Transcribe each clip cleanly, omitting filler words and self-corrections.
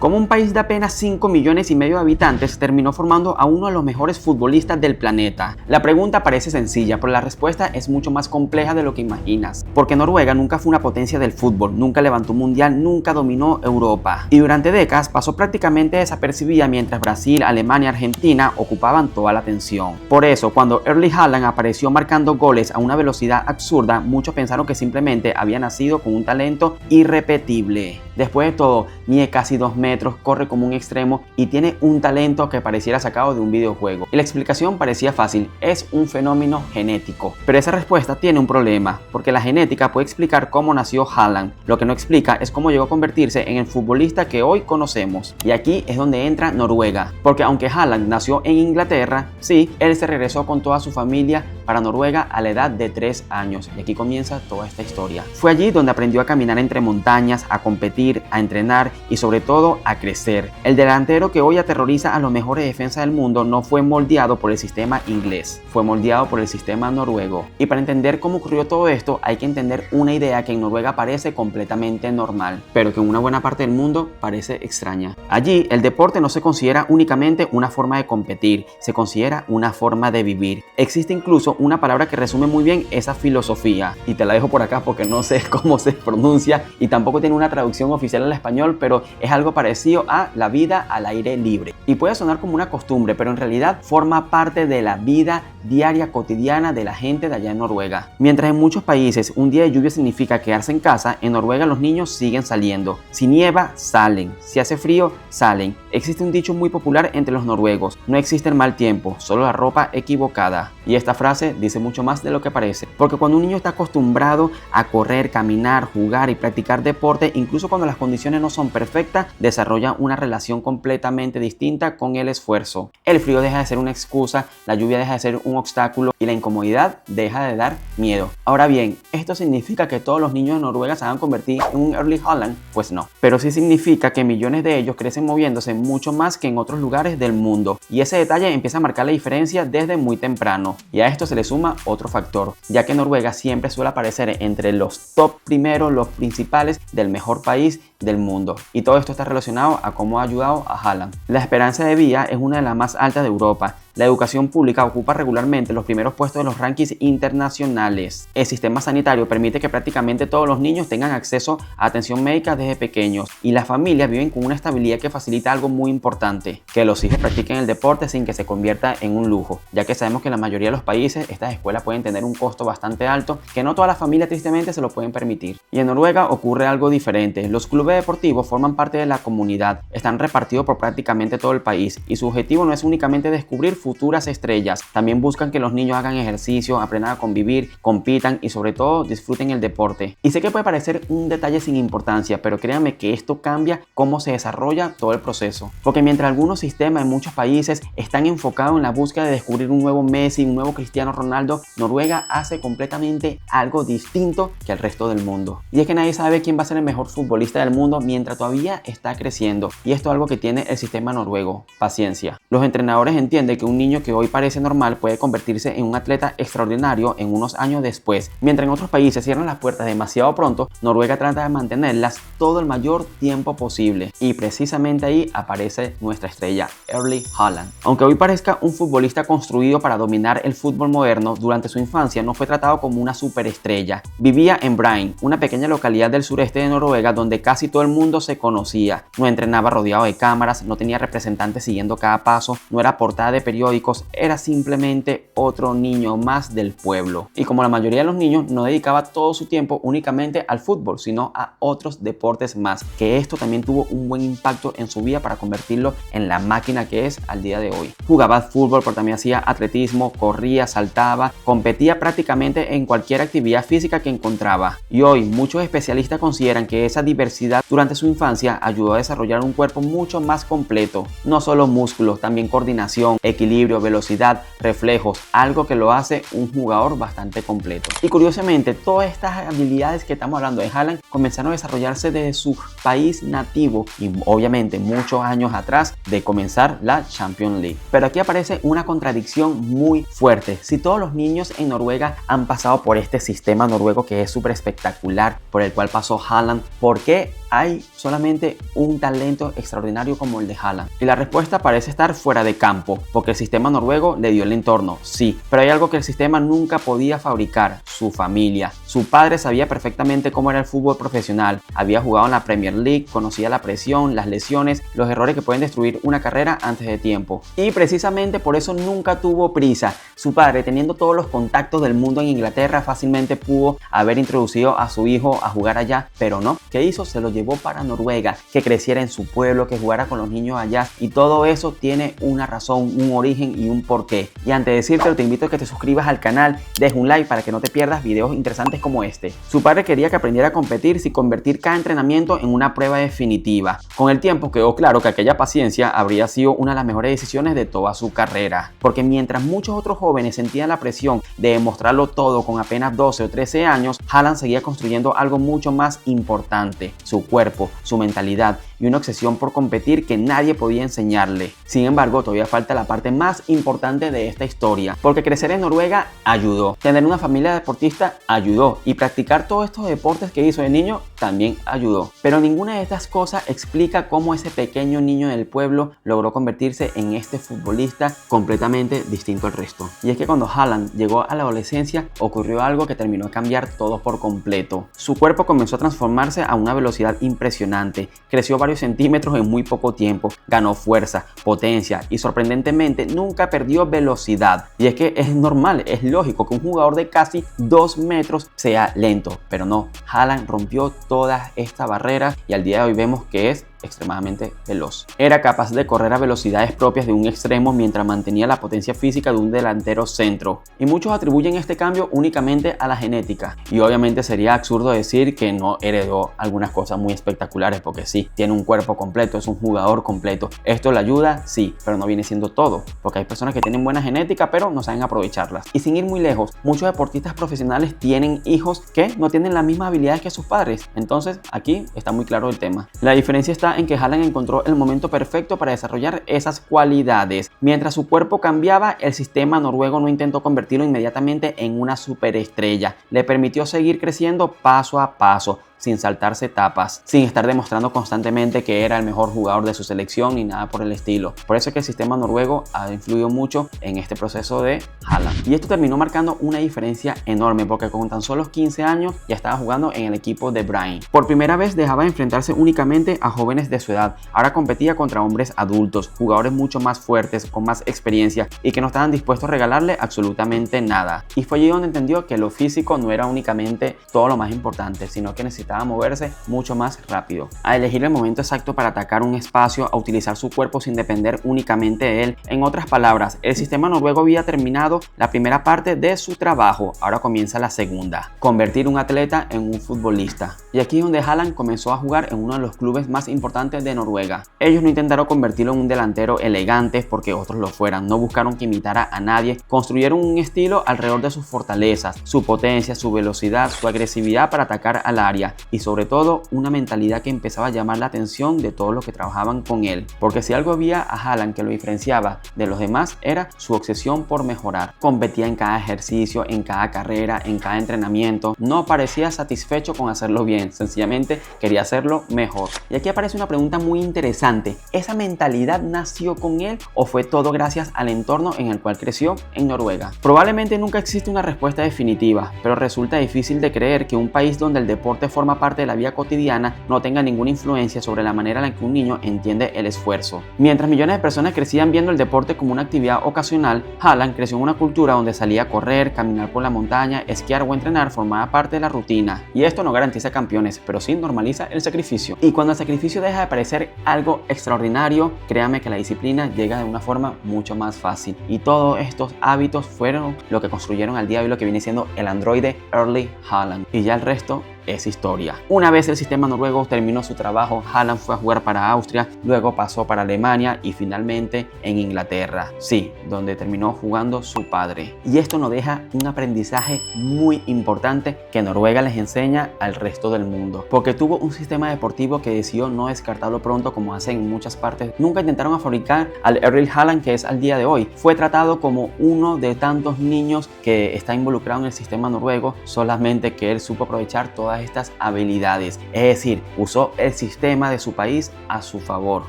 Como un país de apenas 5,5 millones de habitantes terminó formando a uno de los mejores futbolistas del planeta. La pregunta parece sencilla, pero la respuesta es mucho más compleja de lo que imaginas. Porque Noruega nunca fue una potencia del fútbol, nunca levantó un mundial, nunca dominó Europa. Y durante décadas pasó prácticamente desapercibida mientras Brasil, Alemania y Argentina ocupaban toda la atención. Por eso, cuando Erling Haaland apareció marcando goles a una velocidad absurda, muchos pensaron que simplemente había nacido con un talento irrepetible. Después de todo, mide casi 2 metros, corre como un extremo y tiene un talento que pareciera sacado de un videojuego. Y la explicación parecía fácil, es un fenómeno genético. Pero esa respuesta tiene un problema, porque la genética puede explicar cómo nació Haaland. Lo que no explica es cómo llegó a convertirse en el futbolista que hoy conocemos. Y aquí es donde entra Noruega, porque aunque Haaland nació en Inglaterra, sí, él se regresó con toda su familia para Noruega a la edad de 3 años. Y aquí comienza toda esta historia. Fue allí donde aprendió a caminar entre montañas, a competir, a entrenar y sobre todo a crecer. El delantero que hoy aterroriza a los mejores defensas del mundo no fue moldeado por el sistema inglés, fue moldeado por el sistema noruego. Y para entender cómo ocurrió todo esto hay que entender una idea que en Noruega parece completamente normal, pero que en una buena parte del mundo parece extraña. Allí el deporte no se considera únicamente una forma de competir, se considera una forma de vivir. Existe incluso una palabra que resume muy bien esa filosofía y te la dejo por acá porque no sé cómo se pronuncia y tampoco tiene una traducción oficial al español, pero es algo parecido a la vida al aire libre. Y puede sonar como una costumbre, pero en realidad forma parte de la vida diaria cotidiana de la gente de allá en Noruega. Mientras en muchos países un día de lluvia significa quedarse en casa, en Noruega los niños siguen saliendo. Si nieva, salen. Si hace frío, salen. Existe un dicho muy popular entre los noruegos: no existe el mal tiempo, solo la ropa equivocada. Y esta frase dice mucho más de lo que parece, porque cuando un niño está acostumbrado a correr, caminar, jugar y practicar deporte, incluso cuando las condiciones no son perfectas, desarrolla una relación completamente distinta con el esfuerzo. El frío deja de ser una excusa, la lluvia deja de ser un obstáculo y la incomodidad deja de dar miedo. Ahora bien, ¿esto significa que todos los niños de Noruega se van a convertir en un Erling Haaland? Pues no, pero sí significa que millones de ellos crecen moviéndose mucho más que en otros lugares del mundo, y ese detalle empieza a marcar la diferencia desde muy temprano. Y a esto se le suma otro factor, ya que Noruega siempre suele aparecer entre los top primeros, los principales del mejor país del mundo, y todo esto está relacionado a cómo ha ayudado a Haaland. La esperanza de vida es una de las más altas de Europa. La educación pública ocupa regularmente los primeros puestos de los rankings internacionales. El sistema sanitario permite que prácticamente todos los niños tengan acceso a atención médica desde pequeños, y las familias viven con una estabilidad que facilita algo muy importante: que los hijos practiquen el deporte sin que se convierta en un lujo, ya que sabemos que en la mayoría de los países estas escuelas pueden tener un costo bastante alto que no todas las familias tristemente se lo pueden permitir. Y en Noruega ocurre algo diferente. Los clubes deportivos forman parte de la comunidad, están repartidos por prácticamente todo el país, y su objetivo no es únicamente descubrir futuras estrellas, también buscan que los niños hagan ejercicio, aprendan a convivir, compitan y sobre todo disfruten el deporte. Y sé que puede parecer un detalle sin importancia, pero créanme que esto cambia cómo se desarrolla todo el proceso, porque mientras algunos sistemas en muchos países están enfocados en la búsqueda de descubrir un nuevo Messi, un nuevo Cristiano Ronaldo, Noruega hace completamente algo distinto que el resto del mundo. Y es que nadie sabe quién va a ser el mejor futbolista del mundo mientras todavía está creciendo, y esto es algo que tiene el sistema noruego: paciencia. Los entrenadores entienden que un niño que hoy parece normal puede convertirse en un atleta extraordinario en unos años después. Mientras en otros países cierran las puertas demasiado pronto, Noruega trata de mantenerlas todo el mayor tiempo posible, y precisamente ahí aparece nuestra estrella, Erling Haaland. Aunque hoy parezca un futbolista construido para dominar el fútbol moderno, durante su infancia no fue tratado como una superestrella. Vivía en Brein, una pequeña localidad del sureste de Noruega donde casi todo el mundo se conocía. No entrenaba rodeado de cámaras, no tenía representantes siguiendo cada paso, no era portada de periódicos, era simplemente otro niño más del pueblo. Y como la mayoría de los niños, no dedicaba todo su tiempo únicamente al fútbol, sino a otros deportes más, que esto también tuvo un buen impacto en su vida para convertirlo en la máquina que es al día de hoy. Jugaba fútbol, pero también hacía atletismo, corría, saltaba, competía prácticamente en cualquier actividad física que encontraba. Y hoy muchos especialistas consideran que esa diversidad durante su infancia ayudó a desarrollar un cuerpo mucho más completo, no solo músculos, también coordinación, equilibrio, velocidad, reflejos, algo que lo hace un jugador bastante completo. Y curiosamente, todas estas habilidades que estamos hablando de Haaland comenzaron a desarrollarse desde su país nativo y obviamente muchos años atrás de comenzar la Champions League. Pero aquí aparece una contradicción muy fuerte. Si todos los niños en Noruega han pasado por este sistema noruego que es súper espectacular, por el cual pasó Haaland, ¿por qué ¿hay solamente un talento extraordinario como el de Haaland? Y la respuesta parece estar fuera de campo, porque el sistema noruego le dio el entorno, sí, pero hay algo que el sistema nunca podía fabricar: su familia. Su padre sabía perfectamente cómo era el fútbol profesional, había jugado en la Premier League, conocía la presión, las lesiones, los errores que pueden destruir una carrera antes de tiempo. Y precisamente por eso nunca tuvo prisa. Su padre, teniendo todos los contactos del mundo en Inglaterra, fácilmente pudo haber introducido a su hijo a jugar allá, pero no. ¿Qué hizo? Se lo llevó para Noruega, que creciera en su pueblo, que jugara con los niños allá, y todo eso tiene una razón, un origen y un porqué. Y antes de decírtelo, te invito a que te suscribas al canal, deja un like para que no te pierdas videos interesantes como este. Su padre quería que aprendiera a competir sin convertir cada entrenamiento en una prueba definitiva. Con el tiempo quedó claro que aquella paciencia habría sido una de las mejores decisiones de toda su carrera, porque mientras muchos otros jóvenes sentían la presión de demostrarlo todo con apenas 12 o 13 años, Haaland seguía construyendo algo mucho más importante: su cuerpo, su mentalidad y una obsesión por competir que nadie podía enseñarle. Sin embargo, todavía falta la parte más importante de esta historia, porque crecer en Noruega ayudó, tener una familia deportista ayudó, y practicar todos estos deportes que hizo de niño también ayudó. Pero ninguna de estas cosas explica cómo ese pequeño niño del pueblo logró convertirse en este futbolista completamente distinto al resto. Y es que cuando Haaland llegó a la adolescencia, ocurrió algo que terminó de cambiar todo por completo. Su cuerpo comenzó a transformarse a una velocidad impresionante, creció varios centímetros en muy poco tiempo, ganó fuerza, potencia y sorprendentemente nunca perdió velocidad. Y es que es normal, es lógico que un jugador de casi 2 metros sea lento, pero no, Haaland rompió todas estas barreras y al día de hoy vemos que es extremadamente veloz. Era capaz de correr a velocidades propias de un extremo mientras mantenía la potencia física de un delantero centro. Y muchos atribuyen este cambio únicamente a la genética. Y obviamente sería absurdo decir que no heredó algunas cosas muy espectaculares, porque sí, tiene un cuerpo completo, es un jugador completo. ¿Esto le ayuda? Sí, pero no viene siendo todo, porque hay personas que tienen buena genética pero no saben aprovecharlas. Y sin ir muy lejos, muchos deportistas profesionales tienen hijos que no tienen las mismas habilidades que sus padres. Entonces aquí está muy claro el tema. La diferencia está en que Haaland encontró el momento perfecto para desarrollar esas cualidades. Mientras su cuerpo cambiaba, el sistema noruego no intentó convertirlo inmediatamente en una superestrella. Le permitió seguir creciendo paso a paso, sin saltarse etapas, sin estar demostrando constantemente que era el mejor jugador de su selección ni nada por el estilo. Por eso es que el sistema noruego ha influido mucho en este proceso de Haaland. Y esto terminó marcando una diferencia enorme, porque con tan solo 15 años ya estaba jugando en el equipo de Brain. Por primera vez dejaba de enfrentarse únicamente a jóvenes de su edad. Ahora competía contra hombres adultos, jugadores mucho más fuertes, con más experiencia y que no estaban dispuestos a regalarle absolutamente nada. Y fue allí donde entendió que lo físico no era únicamente todo lo más importante, sino que necesitaba moverse mucho más rápido, a elegir el momento exacto para atacar un espacio, a utilizar su cuerpo sin depender únicamente de él. En otras palabras, el sistema noruego había terminado la primera parte de su trabajo, ahora comienza la segunda: convertir un atleta en un futbolista. Y aquí es donde Haaland comenzó a jugar en uno de los clubes más importantes de Noruega. Ellos no intentaron convertirlo en un delantero elegante porque otros lo fueran, no buscaron que imitara a nadie, construyeron un estilo alrededor de sus fortalezas, su potencia, su velocidad, su agresividad para atacar al área, y sobre todo una mentalidad que empezaba a llamar la atención de todos los que trabajaban con él, porque si algo había a Haaland que lo diferenciaba de los demás era su obsesión por mejorar. Competía en cada ejercicio, en cada carrera, en cada entrenamiento, no parecía satisfecho con hacerlo bien, sencillamente quería hacerlo mejor. Y aquí aparece una pregunta muy interesante: ¿esa mentalidad nació con él o fue todo gracias al entorno en el cual creció en Noruega? Probablemente nunca existe una respuesta definitiva, pero resulta difícil de creer que un país donde el deporte forma parte de la vida cotidiana no tenga ninguna influencia sobre la manera en la que un niño entiende el esfuerzo. Mientras millones de personas crecían viendo el deporte como una actividad ocasional, Haaland creció en una cultura donde salía a correr, caminar por la montaña, esquiar o entrenar formaba parte de la rutina. Y esto no garantiza campeones, pero sí normaliza el sacrificio. Y cuando el sacrificio deja de parecer algo extraordinario, créame que la disciplina llega de una forma mucho más fácil. Y todos estos hábitos fueron lo que construyeron al día de hoy lo que viene siendo el androide Erling Haaland. Y ya el resto es historia. Una vez el sistema noruego terminó su trabajo, Haaland fue a jugar para Austria, luego pasó para Alemania y finalmente en Inglaterra, sí, donde terminó jugando su padre. Y esto nos deja un aprendizaje muy importante que Noruega les enseña al resto del mundo, porque tuvo un sistema deportivo que decidió no descartarlo pronto como hacen en muchas partes. Nunca intentaron fabricar al Erling Haaland que es al día de hoy. Fue tratado como uno de tantos niños que está involucrado en el sistema noruego, solamente que él supo aprovechar toda todas estas habilidades. Es decir, usó el sistema de su país a su favor.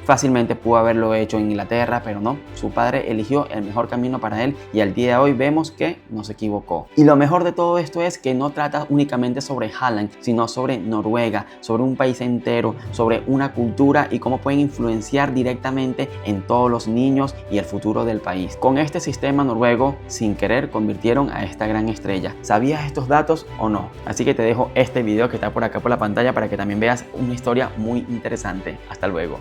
Fácilmente pudo haberlo hecho en Inglaterra, pero no. Su padre eligió el mejor camino para él y al día de hoy vemos que no se equivocó. Y lo mejor de todo esto es que no trata únicamente sobre Haaland, sino sobre Noruega, sobre un país entero, sobre una cultura y cómo pueden influenciar directamente en todos los niños y el futuro del país. Con este sistema noruego, sin querer, convirtieron a esta gran estrella. ¿Sabías estos datos o no? Así que te dejo este video que está por acá por la pantalla para que también veas una historia muy interesante. Hasta luego.